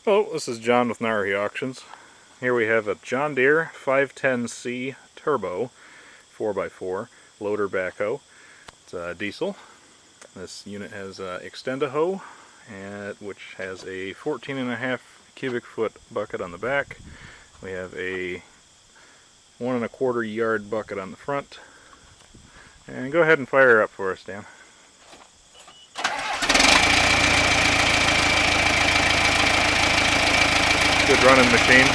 Hello, this is John with Narahi Auctions. Here we have a John Deere 510C Turbo 4x4 loader backhoe. It's a diesel. This unit has Extend-A-Hoe, which has a 14.5 cubic foot bucket on the back. We have a 1¼ yard bucket on the front. And go ahead and fire her up for us, Dan. Good running machine.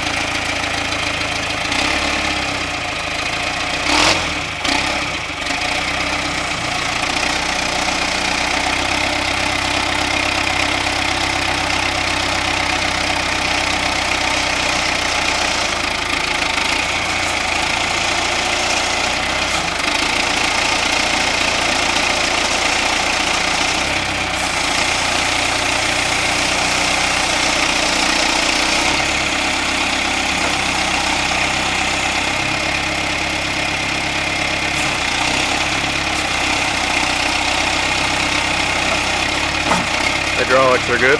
Hydraulics are good.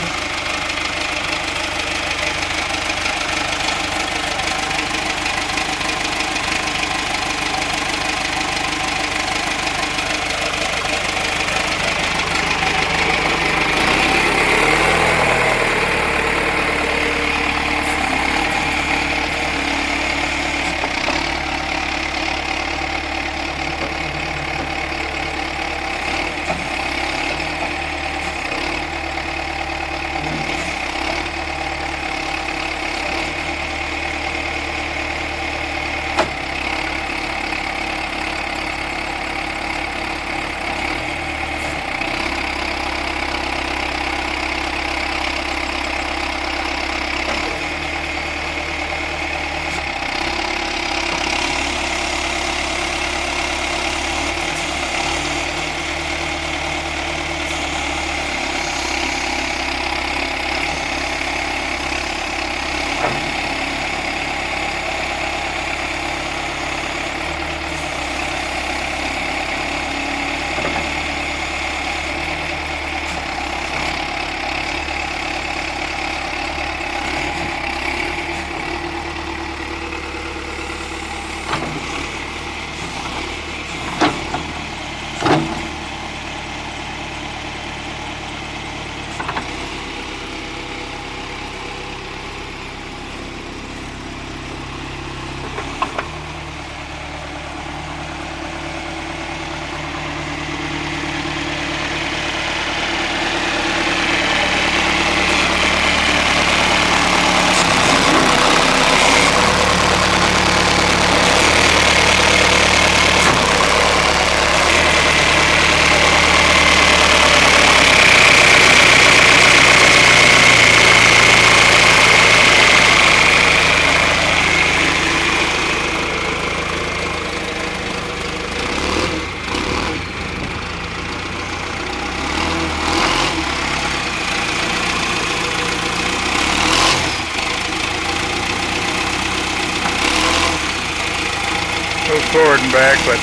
Moves forward and back, but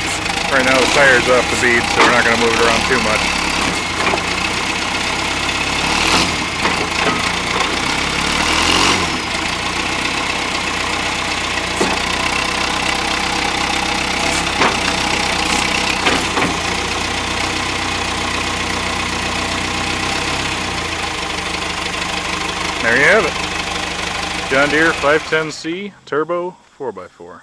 right now the tire's off the bead, so we're not going to move it around too much. There you have it. John Deere 510C Turbo 4x4.